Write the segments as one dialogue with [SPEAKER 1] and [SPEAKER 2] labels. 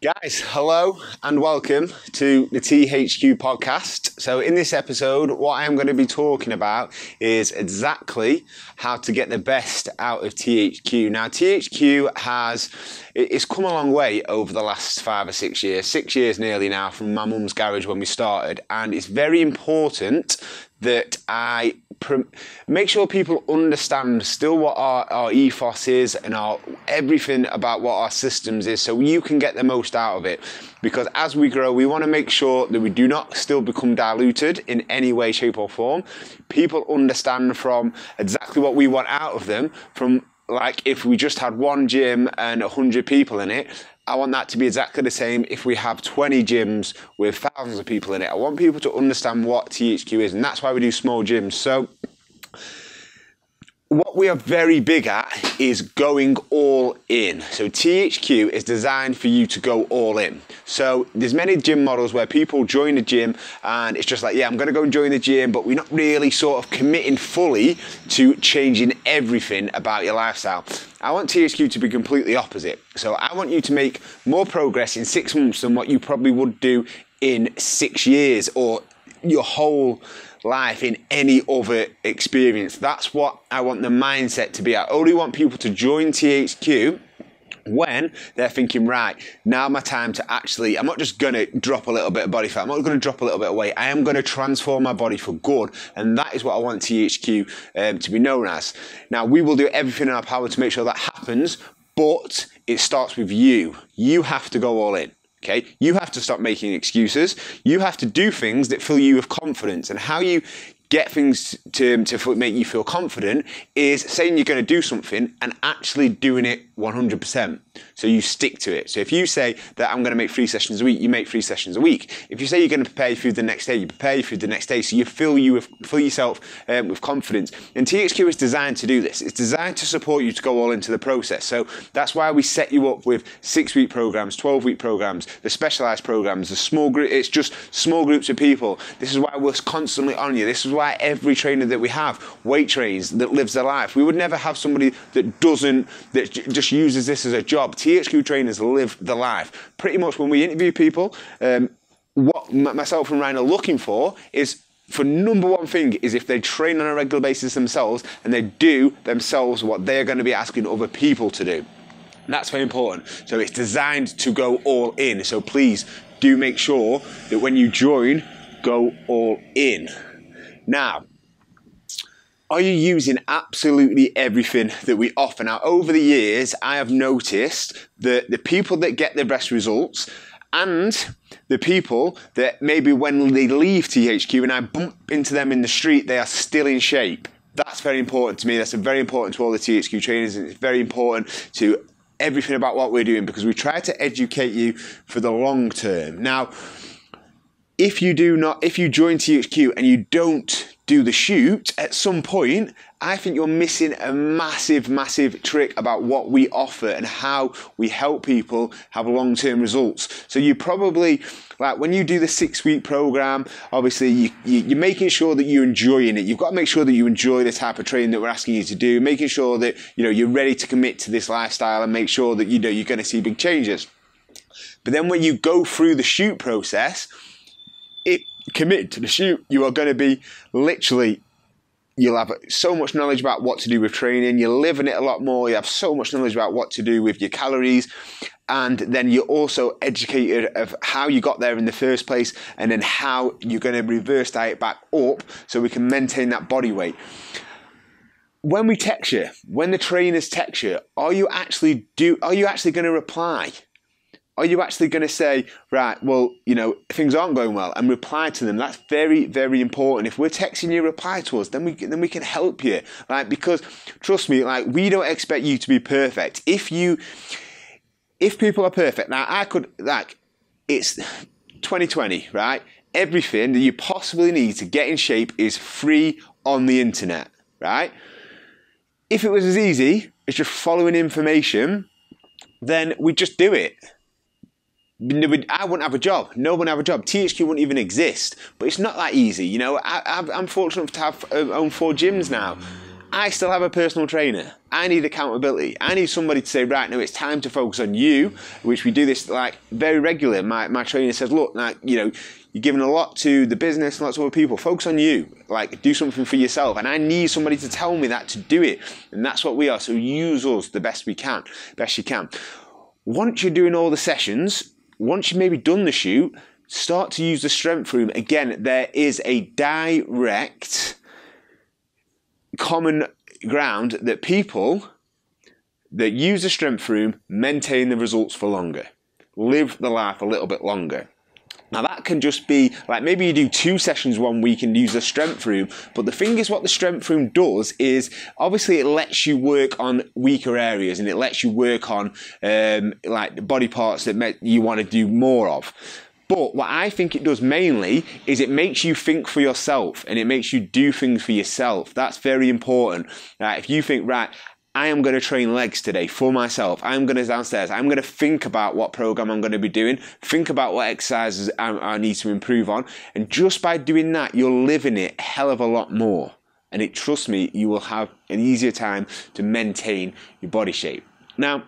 [SPEAKER 1] Guys, hello and welcome to the THQ podcast. So in this episode, what I'm going to be talking about is exactly how to get the best out of THQ. Now, THQ it's come a long way over the last 5 or 6 years, 6 years nearly now from my mum's garage when we started. And it's very important that I make sure people understand still what our ethos is and everything about what our systems is, so you can get the most out of it. Because as we grow, we want to make sure that we do not still become diluted in any way, shape or form. People understand from exactly what we want out of them, from like if we just had one gym and 100 people in it, I want that to be exactly the same if we have 20 gyms with thousands of people in it. I want people to understand what THQ is, and that's why we do small gyms. So what we are very big at is going all in. So THQ is designed for you to go all in. So there's many gym models where people join the gym and it's just like, yeah, I'm going to go and join the gym, but we're not really sort of committing fully to changing everything about your lifestyle. I want THQ to be completely opposite. So I want you to make more progress in 6 months than what you probably would do in 6 years or your whole life in any other experience. That's what I want the mindset to be. I only want people to join THQ when they're thinking, right, now my time to actually, I'm not just going to drop a little bit of body fat, I'm not going to drop a little bit of weight, I am going to transform my body for good. And that is what I want THQ to be known as. Now, we will do everything in our power to make sure that happens, but it starts with you. You have to go all in. Okay, you have to stop making excuses. You have to do things that fill you with confidence. And how you get things to make you feel confident is saying you're going to do something and actually doing it 100%. So you stick to it. So if you say that I'm going to make 3 sessions a week, you make 3 sessions a week. If you say you're going to prepare your food the next day, you prepare your food the next day. So you fill yourself with confidence. And THQ is designed to do this. It's designed to support you to go all into the process. So that's why we set you up with 6-week programs, 12-week programs, the specialized programs, the small group. It's just small groups of people. This is why we're constantly on you. This is why every trainer that we have weight trains, that lives their life. We would never have somebody that just uses this as a job. THQ trainers live the life. Pretty much when we interview people, what myself and Ryan are looking for is, for number one thing, is if they train on a regular basis themselves and they do themselves what they're going to be asking other people to do. That's very important. So it's designed to go all in. So please do make sure that when you join, go all in. Now, are you using absolutely everything that we offer? Now, over the years, I have noticed that the people that get the best results and the people that maybe when they leave THQ and I bump into them in the street, they are still in shape. That's very important to me. That's very important to all the THQ trainers. And it's very important to everything about what we're doing, because we try to educate you for the long term. Now, if you join THQ and you don't do the shoot at some point, I think you're missing a massive, massive trick about what we offer and how we help people have long-term results. So you probably, like when you do the 6-week program, obviously you're making sure that you're enjoying it. You've got to make sure that you enjoy the type of training that we're asking you to do, making sure that you're ready to commit to this lifestyle and make sure that you're going to see big changes. But then when you go through the shoot process, commit to the shoot, you are going to be you'll have so much knowledge about what to do with training, you're living it a lot more, you have so much knowledge about what to do with your calories, and then you're also educated of how you got there in the first place and then how you're going to reverse diet back up so we can maintain that body weight. When we text you, when the trainers text you, are you actually going to reply? Are you actually going to say, right, well, things aren't going well, and reply to them? That's very, very important. If we're texting you, reply to us, then we can help you. Like, because trust me, like, we don't expect you to be perfect. If people are perfect, now it's 2020, right? Everything that you possibly need to get in shape is free on the internet, right? If it was as easy as just following information, then we'd just do it. I wouldn't have a job. No one would have a job. THQ wouldn't even exist. But it's not that easy. I'm fortunate to have own 4 gyms now. I still have a personal trainer. I need accountability. I need somebody to say, right, now it's time to focus on you, which we do this like very regularly. My trainer says, look, like, you know, you're giving a lot to the business, lots of other people. Focus on you. Like, do something for yourself. And I need somebody to tell me that, to do it. And that's what we are. So use us the best we can, best you can. Once you're doing all the sessions, once you've maybe done the shoot, start to use the strength room. Again, there is a direct common ground that people that use the strength room maintain the results for longer, live the life a little bit longer. Now that can just be like, maybe you do 2 sessions one week and use the strength room, but the thing is, what the strength room does is obviously it lets you work on weaker areas, and it lets you work on like body parts that you want to do more of. But what I think it does mainly is it makes you think for yourself, and it makes you do things for yourself. That's very important. Right? If you think, right, I am going to train legs today for myself. I'm going to downstairs. I'm going to think about what program I'm going to be doing. Think about what exercises I need to improve on. And just by doing that, you're living it a hell of a lot more. And trust me, you will have an easier time to maintain your body shape. Now,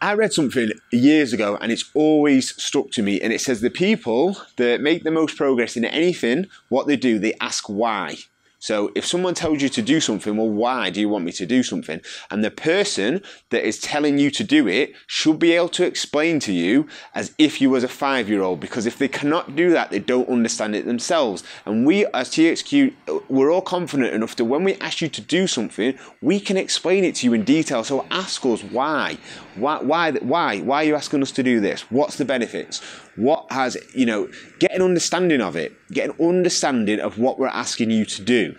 [SPEAKER 1] I read something years ago and it's always stuck to me, and it says the people that make the most progress in anything, what they do, they ask why. So if someone tells you to do something, well, why do you want me to do something? And the person that is telling you to do it should be able to explain to you as if you was a 5-year-old, because if they cannot do that, they don't understand it themselves. And we as THQ, we're all confident enough that when we ask you to do something, we can explain it to you in detail. So ask us why. Why are you asking us to do this? What's the benefits? What has, you know, get an understanding of it. Get an understanding of what we're asking you to do.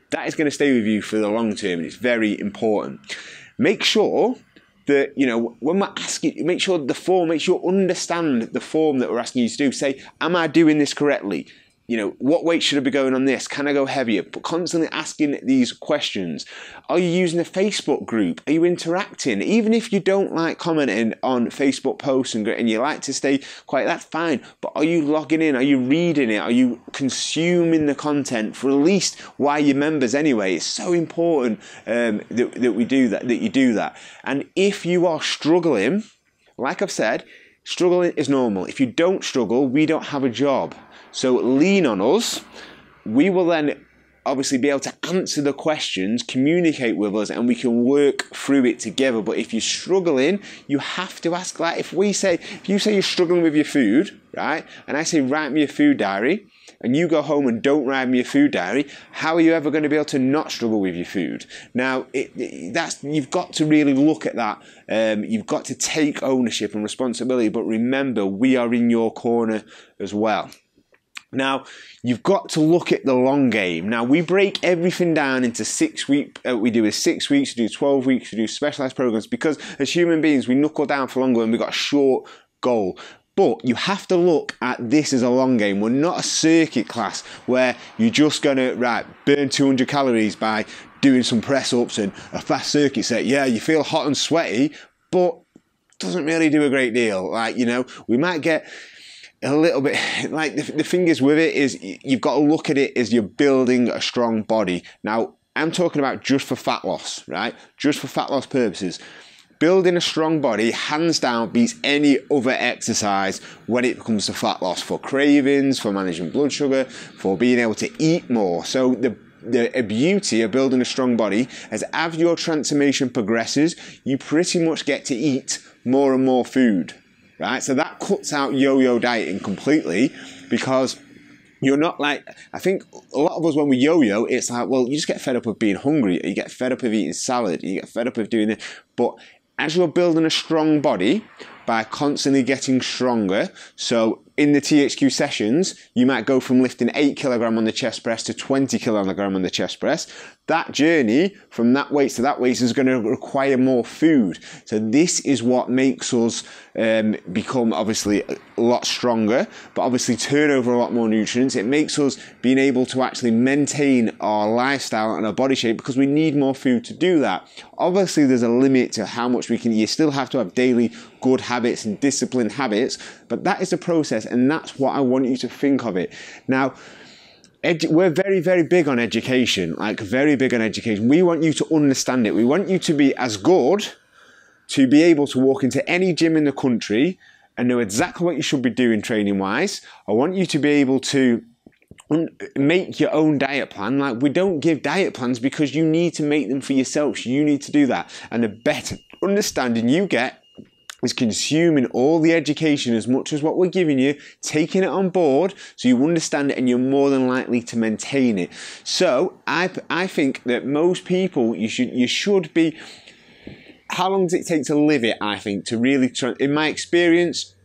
[SPEAKER 1] That is going to stay with you for the long term, and it's very important. Make sure that, you know, when we're asking, make sure the form, make sure you understand the form that we're asking you to do. Say, am I doing this correctly? You know, what weight should I be going on this? Can I go heavier? But constantly asking these questions. Are you using a Facebook group? Are you interacting? Even if you don't like commenting on Facebook posts and you like to stay quiet, that's fine. But are you logging in? Are you reading it? Are you consuming the content for at least why your members anyway? It's so important that we do that, that you do that. And if you are struggling, like I've said, struggling is normal. If you don't struggle, we don't have a job. So lean on us. We will then obviously be able to answer the questions, communicate with us, and we can work through it together. But if you're struggling, you have to ask. Like if you say you're struggling with your food, right? And I say, write me a food diary, and you go home and don't write me a food diary, how are you ever going to be able to not struggle with your food? Now, you've got to really look at that. You've got to take ownership and responsibility. But remember, we are in your corner as well. Now, you've got to look at the long game. Now, we break everything down into 6 weeks. We do 6 weeks, we do 12 weeks, we do specialized programs, because as human beings, we knuckle down for longer and we've got a short goal. But you have to look at this as a long game. We're not a circuit class where you're just going to, burn 200 calories by doing some press-ups and a fast circuit set. Yeah, you feel hot and sweaty, but doesn't really do a great deal. Like, you know, we might get a little bit, like the thing is with it is you've got to look at it as you're building a strong body. Now, I'm talking about just for fat loss, right? Just for fat loss purposes. Building a strong body, hands down, beats any other exercise when it comes to fat loss, for cravings, for managing blood sugar, for being able to eat more. So the beauty of building a strong body is as your transformation progresses, you pretty much get to eat more and more food. Right, so that cuts out yo-yo dieting completely, because you're not like, I think a lot of us when we yo-yo, it's like, well, you just get fed up of being hungry, you get fed up of eating salad, you get fed up of doing this. But as you're building a strong body by constantly getting stronger, so in the THQ sessions, you might go from lifting 8 kilogram on the chest press to 20 kilogram on the chest press. That journey from that weight to that weight is going to require more food. So this is what makes us become obviously a lot stronger, but obviously turn over a lot more nutrients. It makes us being able to actually maintain our lifestyle and our body shape, because we need more food to do that. Obviously, there's a limit to how much we can. You still have to have daily good habits and disciplined habits, but that is the process, and that's what I want you to think of it. Now, we're very, very big on education, like very big on education. We want you to understand it. We want you to be as good to be able to walk into any gym in the country and know exactly what you should be doing training-wise. I want you to be able to make your own diet plan. Like, we don't give diet plans because you need to make them for yourself. You need to do that. And the better understanding you get is consuming all the education as much as what we're giving you, taking it on board so you understand it and you're more than likely to maintain it. So I think that most people, you should be, how long does it take to live it, I think, to really try, in my experience,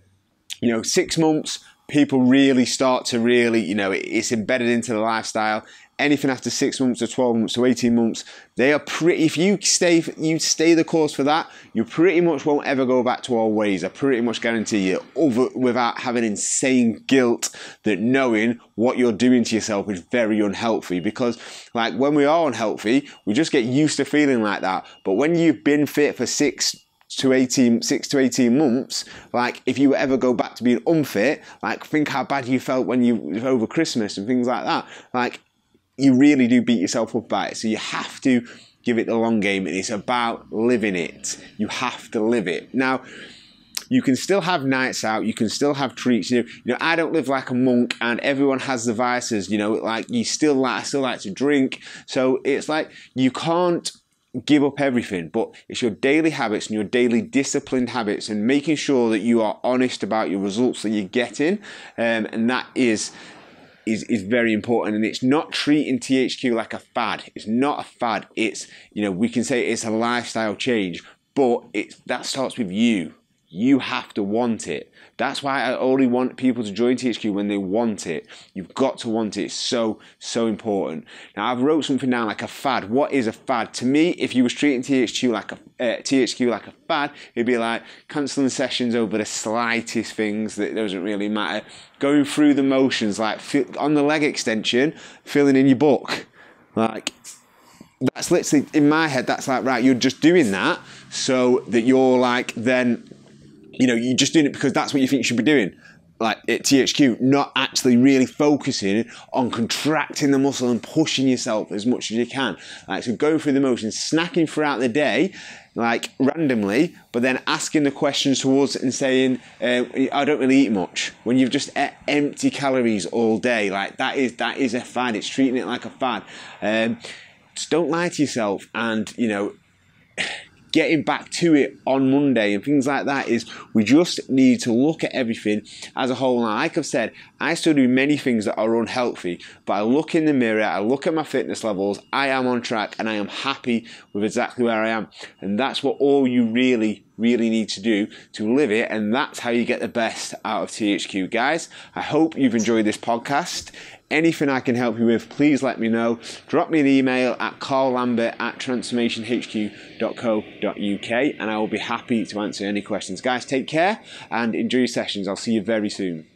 [SPEAKER 1] 6 months, people really start to it's embedded into the lifestyle. Anything after 6 months to 12 months to 18 months, they are pretty, if you stay the course for that, you pretty much won't ever go back to old ways. I pretty much guarantee you, without having insane guilt that knowing what you're doing to yourself is very unhealthy. Because like when we are unhealthy, we just get used to feeling like that. But when you've been fit for 6 to 18 months, like if you ever go back to being unfit, like think how bad you felt when you were over Christmas and things like that. Like, you really do beat yourself up by it. So you have to give it the long game, and it's about living it. You have to live it. Now, you can still have nights out, you can still have treats. I don't live like a monk, and everyone has the vices. Like I still like to drink. So it's like you can't give up everything, but it's your daily habits and your daily disciplined habits, and making sure that you are honest about your results that you're getting, and that is very important. And it's not treating THQ like a fad. It's not a fad. It's, we can say it's a lifestyle change, but that starts with you. You have to want it. That's why I only want people to join THQ when they want it. You've got to want it. It's so, so important. Now, I've wrote something down like a fad. What is a fad? To me, if you was treating THQ like a fad, it'd be like cancelling sessions over the slightest things that doesn't really matter. Going through the motions, like on the leg extension, filling in your book. Like, that's literally, in my head, that's like, right, you're just doing that so that you're like, then, you're just doing it because that's what you think you should be doing. Like at THQ, not actually really focusing on contracting the muscle and pushing yourself as much as you can. Like, so going through the motions, snacking throughout the day, like randomly, but then asking the questions towards it and saying, I don't really eat much. When you've just ate empty calories all day, like that is a fad. It's treating it like a fad. Just don't lie to yourself, and getting back to it on Monday and things like that is, we just need to look at everything as a whole. Now, like I've said, I still do many things that are unhealthy, but I look in the mirror, I look at my fitness levels, I am on track, and I am happy with exactly where I am. And that's what all you really need to do to live it, and that's how you get the best out of THQ. Guys, I hope you've enjoyed this podcast. Anything I can help you with, please let me know. Drop me an email at carllambert@transformationhq.co.uk, and I will be happy to answer any questions. Guys, take care and enjoy your sessions. I'll see you very soon.